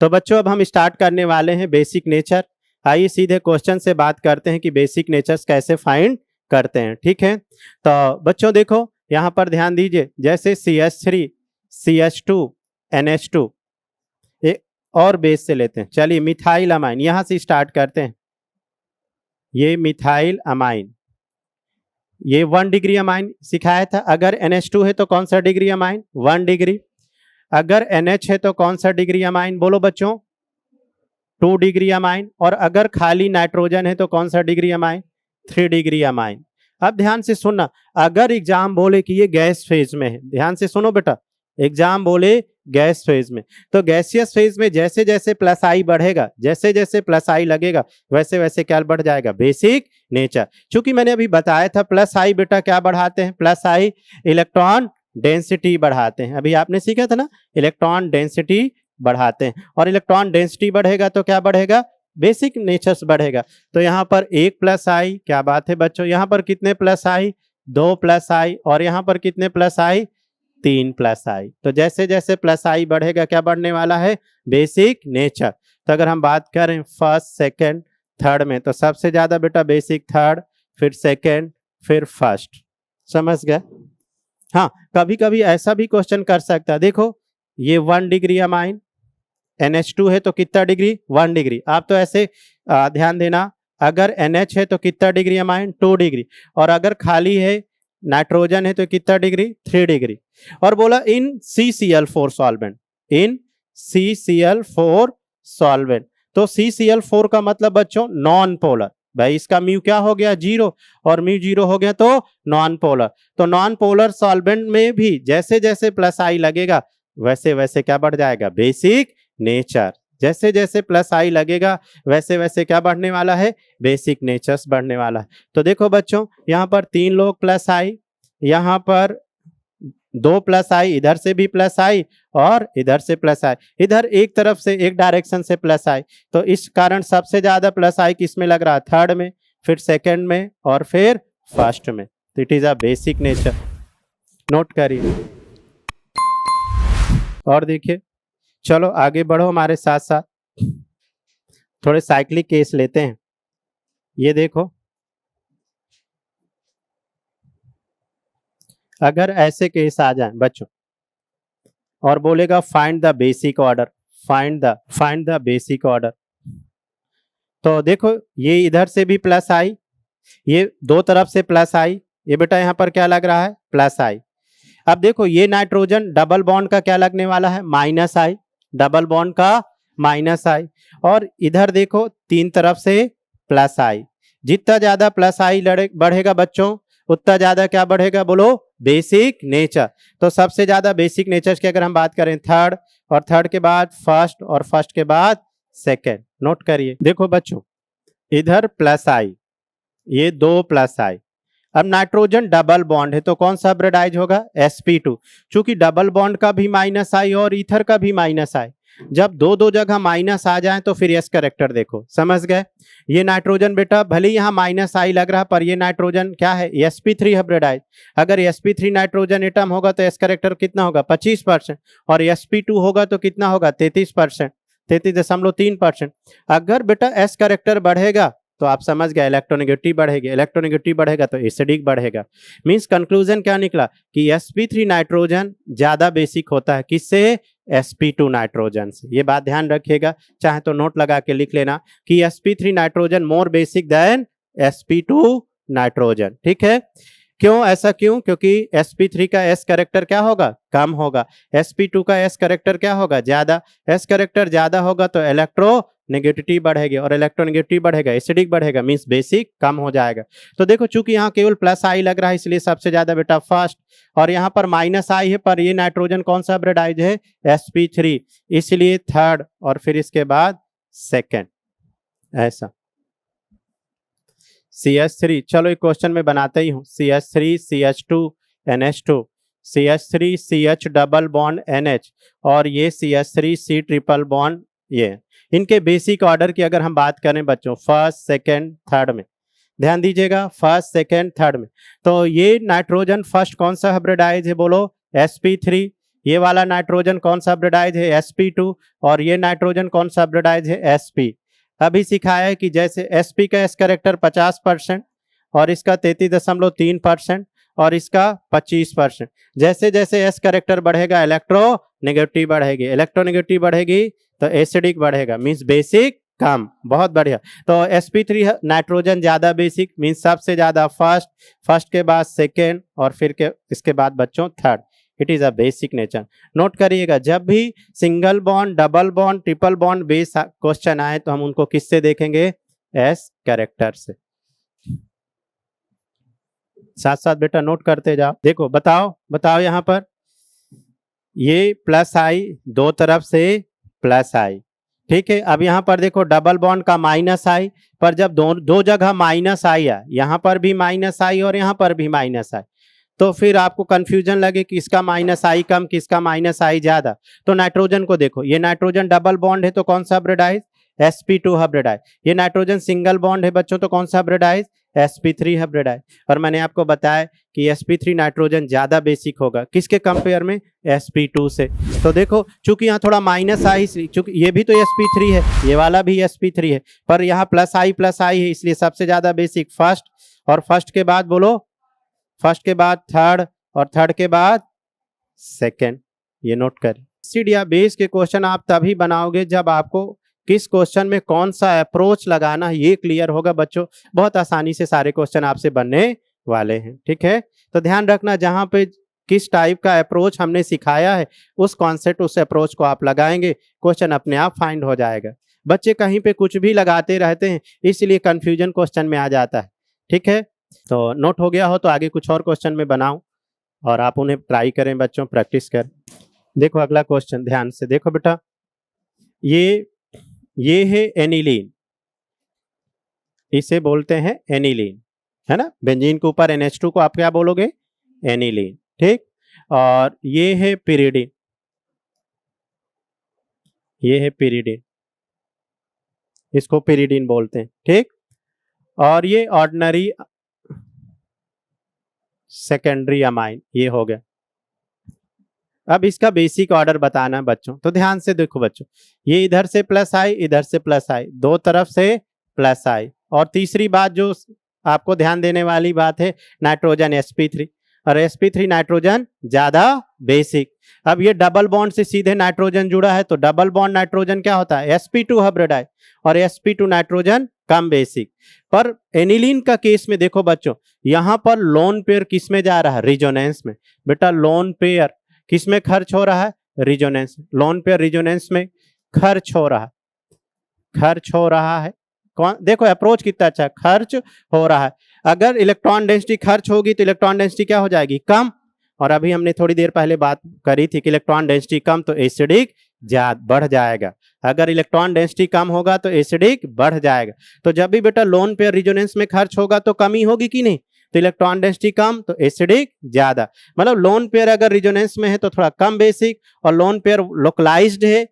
तो बच्चों अब हम स्टार्ट करने वाले हैं बेसिक नेचर। आइए सीधे क्वेश्चन से बात करते हैं कि बेसिक नेचर्स कैसे फाइंड करते हैं। ठीक है, तो बच्चों देखो यहाँ पर ध्यान दीजिए, जैसे CH3 CH2 NH2 ये और बेस से लेते हैं। चलिए मिथाइल अमाइन यहाँ से स्टार्ट करते हैं। ये मिथाइल अमाइन, ये 1 डिग्री अमाइन सिखाया था। अगर NH2 है तो कौन सा डिग्री अमाइन? 1 डिग्री। अगर NH है तो कौन सा डिग्री अमाइन? बोलो बच्चों, 2 डिग्री अमाइन। और अगर खाली नाइट्रोजन है तो कौन सा डिग्री अमाइन? 3 degree amine. अब ध्यान से सुनना, अगर एग्जाम बोले कि ये गैस फेज में है, ध्यान से सुनो बेटा, एग्जाम बोले गैस फेज में, तो गैसियस फेज में जैसे जैसे प्लस आई बढ़ेगा, जैसे जैसे प्लस आई लगेगा, वैसे वैसे क्या बढ़ जाएगा? Basic nature. चूंकि मैंने अभी बताया था प्लस आई बेटा क्या बढ़ाते हैं? प्लस आई इलेक्ट्रॉन डेंसिटी बढ़ाते हैं। अभी आपने सीखा था ना, इलेक्ट्रॉन डेंसिटी बढ़ाते हैं। और इलेक्ट्रॉन डेंसिटी बढ़ेगा तो क्या बढ़ेगा? बेसिक नेचर्स बढ़ेगा। तो यहाँ पर 1 प्लस आई, क्या बात है बच्चों, यहाँ पर कितने प्लस आई? 2 प्लस आई। और यहाँ पर कितने प्लस आई? 3 प्लस आई। तो जैसे जैसे प्लस आई बढ़ेगा क्या बढ़ने वाला है? Basic nature. तो अगर हम बात करें फर्स्ट सेकेंड थर्ड में, तो सबसे ज्यादा बेटा बेसिक थर्ड, फिर सेकेंड, फिर फर्स्ट। समझ गए? हाँ, कभी कभी ऐसा भी क्वेश्चन कर सकता है, देखो ये 1 डिग्री अमाइन, NH2 है तो कितना डिग्री? 1 डिग्री। आप तो ऐसे ध्यान देना, अगर NH है तो कितना डिग्री अमाइन? 2 डिग्री। और अगर खाली है नाइट्रोजन है तो कितना डिग्री? 3 डिग्री। और बोला इन CCl4 सॉल्वेंट, इन CCl4 सॉल्वेंट। तो CCl4 का मतलब बच्चों नॉन पोलर। भाई इसका म्यू क्या हो गया? 0, और म्यू 0 हो गया तो नॉन पोलर। तो नॉन पोलर सॉल्वेंट में भी जैसे जैसे प्लस आई लगेगा वैसे वैसे क्या बढ़ जाएगा? Basic nature. जैसे जैसे प्लस आई लगेगा वैसे वैसे क्या बढ़ने वाला है? बेसिक नेचर्स बढ़ने वाला है। तो देखो बच्चों, यहाँ पर 3 लोग प्लस आई, यहाँ पर 2 प्लस आई, इधर से भी प्लस आई और इधर से प्लस आई, इधर एक तरफ से एक डायरेक्शन से प्लस आई। तो इस कारण सबसे ज्यादा प्लस आई किस में लग रहा है? थर्ड में, फिर सेकंड में और फिर फर्स्ट में। तो it is a basic nature. Note करिए और देखिए। चलो आगे बढ़ो हमारे साथ साथ, थोड़े साइक्लिक केस लेते हैं। ये देखो, अगर ऐसे केस आ जाए बच्चों और बोलेगा find the basic order, find the basic order, तो देखो ये इधर से भी प्लस आई, ये दो तरफ से प्लस आई, ये बेटा यहाँ पर क्या लग रहा है? प्लस आई। अब देखो ये नाइट्रोजन डबल बॉन्ड का क्या लगने वाला है? माइनस आई, डबल बॉन्ड का माइनस आई। और इधर देखो 3 तरफ से प्लस आई। जितना ज्यादा प्लस आई बढ़ेगा बच्चों, उतना ज्यादा क्या बढ़ेगा? बोलो, बेसिक नेचर। तो सबसे ज्यादा बेसिक नेचर की अगर हम बात करें थर्ड, और थर्ड के बाद फर्स्ट, और फर्स्ट के बाद सेकेंड। नोट करिए, देखो बच्चों इधर प्लस आई, ये 2 प्लस आई। अब नाइट्रोजन डबल बॉन्ड है तो कौन सा हाइब्रिडाइज होगा? sp2। चूंकि डबल बॉन्ड का भी माइनस आई और ईथर का भी माइनस आई, जब दो दो जगह माइनस आ जाए तो फिर एस करेक्टर देखो। समझ गए? ये नाइट्रोजन बेटा भले यहाँ माइनस आई लग रहा पर ये नाइट्रोजन क्या है? sp3 hybridise. अगर sp3 नाइट्रोजन एटम होगा तो एस करेक्टर कितना होगा? 25%। और sp2 होगा तो कितना होगा? 33%, 33.3%। अगर बेटा एस करेक्टर बढ़ेगा तो आप समझ गए इलेक्ट्रोनेगेटिविटी बढ़ेगी, इलेक्ट्रोनेगेटिविटी बढ़ेगा तो एसिडिक बढ़ेगा। मींस कंक्लूजन क्या निकला कि sp3 नाइट्रोजन ज्यादा बेसिक होता है किससे? sp2 नाइट्रोजन से। ये बात ध्यान रखिएगा, चाहे तो नोट लगा के लिख लेना कि sp3 nitrogen more basic than sp2 nitrogen. ठीक है? क्यों ऐसा? क्यों? क्योंकि sp3 का s करेक्टर क्या होगा? कम होगा। sp2 का s करेक्टर क्या होगा? ज्यादा। s करेक्टर ज्यादा होगा तो इलेक्ट्रो नेगेटिविटी बढ़ेगी, और इलेक्ट्रोनेगेटिविटी बढ़ेगा, एसिडिक बढ़ेगा, मींस बेसिक कम हो जाएगा। तो देखो चूंकि यहाँ केवल प्लस आई लग रहा है इसलिए सबसे ज्यादा बेटा फर्स्ट, और यहाँ पर माइनस आई है पर ये नाइट्रोजन कौन सा हाइब्रिडाइज है? sp3, इसलिए थर्ड, और फिर इसके बाद सेकेंड। ऐसा CH3, चलो एक क्वेश्चन में बनाते ही हूँ। CH3 CH2 NH2, CH3 CH double bond NH, और ये CH3 C ट्रिपल बॉन्ड, ये इनके बेसिक ऑर्डर की अगर हम बात करें बच्चों फर्स्ट सेकेंड थर्ड में, ध्यान दीजिएगा फर्स्ट सेकेंड थर्ड में, तो ये नाइट्रोजन फर्स्ट कौन सा हाइब्रिडाइज है? बोलो sp3, ये वाला नाइट्रोजन कौन सा हाइब्रिडाइज है, sp2, और ये नाइट्रोजन कौन सा हाइब्रिडाइज है, sp। अभी सिखाया है कि जैसे sp का s कैरेक्टर 50% और इसका 33.3% और इसका 25%। जैसे जैसे s कैरेक्टर बढ़ेगा इलेक्ट्रोनेगेटिव बढ़ेगी, इलेक्ट्रोनेगेटिव बढ़ेगी तो एसिडिक बढ़ेगा, मींस बेसिक कम। बहुत बढ़िया। तो sp3 नाइट्रोजन ज्यादा बेसिक, मींस सबसे ज्यादा फर्स्ट, फर्स्ट के बाद सेकेंड और फिर के इसके बाद बच्चों third. It is a basic nature. Note करिएगा, जब भी single bond, double bond, triple bond base question आए तो हम उनको किससे देखेंगे, एस कैरेक्टर से। साथ साथ बेटा नोट करते जाओ। देखो बताओ बताओ यहाँ पर ये प्लस आई, दो तरफ से प्लस आई, ठीक है। अब यहाँ पर देखो डबल बॉन्ड का माइनस आई, पर जब दो जगह माइनस आई है, यहाँ पर भी माइनस आई और यहाँ पर भी माइनस आई, तो फिर आपको कंफ्यूजन लगे कि इसका माइनस आई कम, किसका माइनस आई ज्यादा। तो नाइट्रोजन को देखो, ये नाइट्रोजन डबल बॉन्ड है तो कौन सा हाइब्रिडाइज, sp2 हाइब्रिडाइज। ये नाइट्रोजन सिंगल बॉन्ड है बच्चों तो कौन सा हाइब्रिडाइज, sp3 हाइब्रिडाइज। और मैंने आपको बताया कि sp3 नाइट्रोजन ज्यादा बेसिक होगा, किसके कंपेयर में, sp2 से। तो देखो चूंकि यहाँ थोड़ा माइनस आई, चूंकि ये भी तो sp3 है, ये वाला भी sp3 है, पर यहाँ प्लस आई है, इसलिए सबसे ज्यादा बेसिक फर्स्ट, और फर्स्ट के बाद बोलो, फर्स्ट के बाद थर्ड, और थर्ड के बाद सेकेंड। ये नोट करें। एसिड या बेस के क्वेश्चन आप तभी बनाओगे जब आपको किस क्वेश्चन में कौन सा अप्रोच लगाना है ये क्लियर होगा बच्चों। बहुत आसानी से सारे क्वेश्चन आपसे बनने वाले हैं, ठीक है। तो ध्यान रखना, जहां पे किस टाइप का अप्रोच हमने सिखाया है उस कॉन्सेप्ट, उस अप्रोच को आप लगाएंगे, क्वेश्चन अपने आप फाइंड हो जाएगा। बच्चे कहीं पे कुछ भी लगाते रहते हैं, इसलिए कंफ्यूजन क्वेश्चन में आ जाता है, ठीक है। तो नोट हो गया हो तो आगे कुछ और क्वेश्चन में बनाऊं और आप उन्हें ट्राई करें बच्चों, प्रैक्टिस करें। देखो अगला क्वेश्चन ध्यान से देखो बेटा, ये है एनिलीन, इसे बोलते हैं एनिलीन, है ना। बेंजीन के ऊपर NH2 को आप क्या बोलोगे, एनिलीन, ठीक। और ये है पिरिडीन, ये है पिरिडीन, इसको पिरिडीन बोलते हैं, ठीक। और ये ऑर्डिनरी सेकेंडरी अमाइन, ये हो गया। अब इसका बेसिक ऑर्डर बताना है बच्चों, तो ध्यान से देखो बच्चों, ये इधर से प्लस आई, इधर से प्लस आई, दो तरफ से प्लस आई। और तीसरी बात जो आपको ध्यान देने वाली बात है, नाइट्रोजन sp3, और sp3 नाइट्रोजन ज्यादा बेसिक। अब ये डबल बॉन्ड से सीधे नाइट्रोजन जुड़ा है, तो डबल बॉन्ड नाइट्रोजन क्या होता है, sp2 हाइब्रिडाइज, और sp2 नाइट्रोजन कम बेसिक। पर एनिलीन का केस में देखो बच्चों, यहां पर लोन पेयर किस में जा रहा है, रिजोनेंस में। बेटा लोन पेयर किस में खर्च हो रहा है, रिजोनेंस, लोन पेयर रिजोनेंस में खर्च हो रहा है, खर्च हो रहा है। कौन देखो अप्रोच कितना अच्छा, खर्च हो रहा है। अगर इलेक्ट्रॉन डेंसिटी खर्च होगी तो इलेक्ट्रॉन डेंसिटी क्या हो जाएगी, कम। और अभी हमने थोड़ी देर पहले बात करी थी कि इलेक्ट्रॉन डेंसिटी कम तो एसिडिक बढ़ जाएगा, अगर इलेक्ट्रॉन डेंसिटी कम होगा तो एसिडिक बढ़ जाएगा। तो जब भी बेटा लोन पेयर रिजोनेंस में खर्च होगा तो कमी होगी कि नहीं, तो इलेक्ट्रॉन डेंसिटी कम तो एसिडिक ज्यादा। मतलब लोन पेयर अगर रिजोनेंस में है तो थोड़ा कम बेसिक, और लोन पेयर लोकलाइज्ड है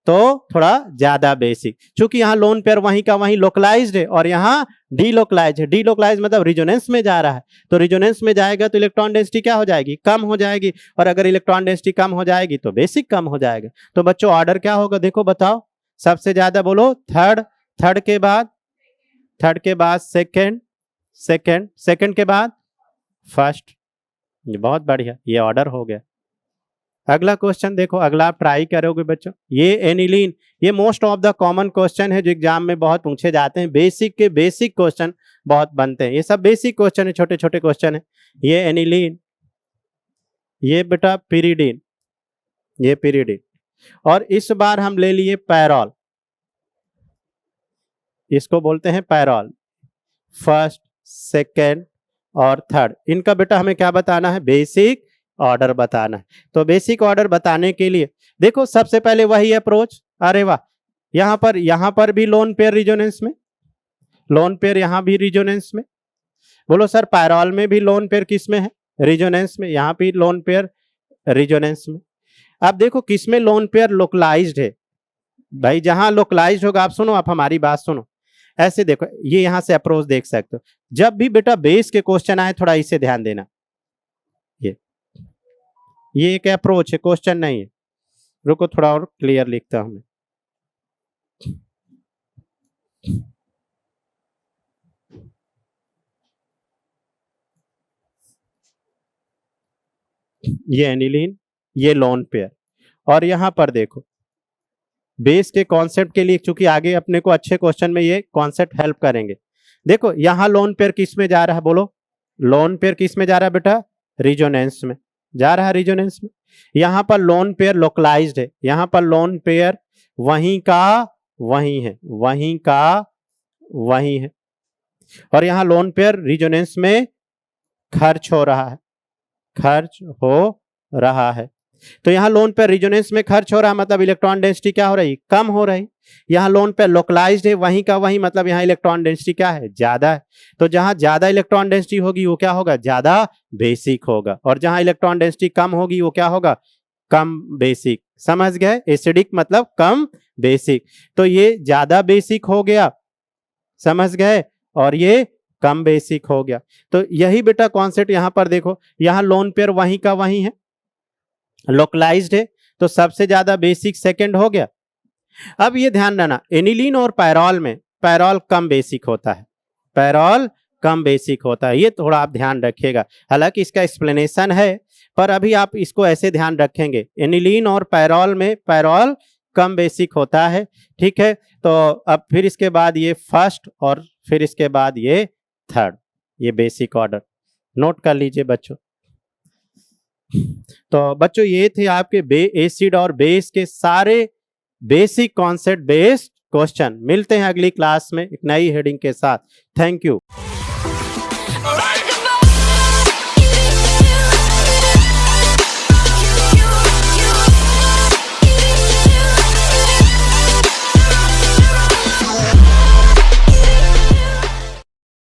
तो थोड़ा ज्यादा बेसिक। चूंकि यहाँ लोन पेयर वहीं का वहीं लोकलाइज्ड है और यहाँ डीलोकलाइज है, डीलोकलाइज मतलब रिजोनेंस में जा रहा है, तो रिजोनेंस में जाएगा तो इलेक्ट्रॉन डेंसिटी क्या हो जाएगी, कम हो जाएगी। और अगर इलेक्ट्रॉन डेंसिटी कम हो जाएगी तो बेसिक कम हो जाएगा। तो बच्चों ऑर्डर क्या होगा, देखो बताओ, सबसे ज्यादा बोलो थर्ड, थर्ड के बाद सेकेंड, सेकेंड के बाद फर्स्ट। बहुत बढ़िया, ये ऑर्डर हो गया। अगला क्वेश्चन देखो, अगला आप ट्राई करोगे बच्चों, ये एनिलीन, ये most of the common question है जो एग्जाम में बहुत पूछे जाते हैं, बेसिक के बेसिक क्वेश्चन बहुत बनते हैं, ये सब बेसिक क्वेश्चन है, छोटे छोटे क्वेश्चन है। ये एनिलीन, ये बेटा पिरिडीन, ये पिरिडीन, और इस बार हम ले लिए पैरॉल, इसको बोलते हैं पैरॉल, फर्स्ट, सेकेंड और थर्ड। इनका बेटा हमें क्या बताना है, बेसिक ऑर्डर बताना है। तो बेसिक ऑर्डर बताने के लिए देखो सबसे पहले वही अप्रोच, अरे वाह, यहां पर भी लोन पेयर रिजोनेंस में, लोन पेयर यहां भी रिजोनेंस में। बोलो सर पैरॉल में भी लोन पेयर किस में है, रिजोनेंस में, यहां भी लोन पेयर रिजोनेंस में। अब देखो किसमें लोन पेयर लोकलाइज्ड है, भाई जहां लोकलाइज्ड होगा, आप सुनो, आप हमारी बात सुनो, ऐसे देखो, ये यहां से अप्रोच देख सकते हो। जब भी बेटा बेस के क्वेश्चन आए थोड़ा इसे ध्यान देना, ये एक अप्रोच है, क्वेश्चन नहीं है। रुको थोड़ा और क्लियर लिखता हूं मैं। ये एनिलीन, ये लोन पेयर। और यहां पर देखो बेस के कॉन्सेप्ट के लिए, चूंकि आगे अपने को अच्छे क्वेश्चन में ये कॉन्सेप्ट हेल्प करेंगे। देखो यहां लोन पेयर किस में जा रहा है, बोलो लोन पेयर किस में जा रहा है बेटा, रिजोनेंस में जा रहा है, रिजोनेंस में। यहां पर लोन पेयर लोकलाइज्ड है, यहां पर लोन पेयर वहीं का वहीं है, वहीं का वहीं है। और यहां लोन पेयर रिजोनेंस में खर्च हो रहा है, खर्च हो रहा है। तो यहां लोन पे रिजोनेंस में खर्च हो रहा है, मतलब इलेक्ट्रॉन डेंसिटी क्या हो रही, कम हो रही। यहां लोन पे लोकलाइज्ड है, वहीं का वहीं, मतलब यहां इलेक्ट्रॉन डेंसिटी क्या है, ज्यादा है। तो जहां ज्यादा इलेक्ट्रॉन डेंसिटी होगी वो क्या होगा, ज्यादा बेसिक होगा। और जहां इलेक्ट्रॉन डेंसिटी कम होगी वो क्या होगा, कम बेसिक। समझ गए, एसिडिक मतलब कम बेसिक। तो ये ज्यादा बेसिक हो गया, समझ गए, और ये कम बेसिक हो गया। तो यही बेटा कॉन्सेप्ट यहां पर देखो, यहां लोन पेयर वहीं का वहीं है, लोकलाइज्ड है, तो सबसे ज्यादा बेसिक सेकंड हो गया। अब ये ध्यान रखना, एनिलीन और पैरॉल में पैरॉल कम बेसिक होता है, पैरॉल कम बेसिक होता है, ये थोड़ा आप ध्यान रखिएगा। हालांकि इसका एक्सप्लेनेशन है, पर अभी आप इसको ऐसे ध्यान रखेंगे, एनिलीन और पैरॉल में पैरॉल कम बेसिक होता है। ठीक है, तो अब फिर इसके बाद ये फर्स्ट और फिर इसके बाद ये थर्ड, ये बेसिक ऑर्डर नोट कर लीजिए बच्चों। तो बच्चों ये थे आपके एसिड और बेस के सारे बेसिक कॉन्सेप्ट बेस्ड क्वेश्चन। मिलते हैं अगली क्लास में एक नई हेडिंग के साथ। Thank you.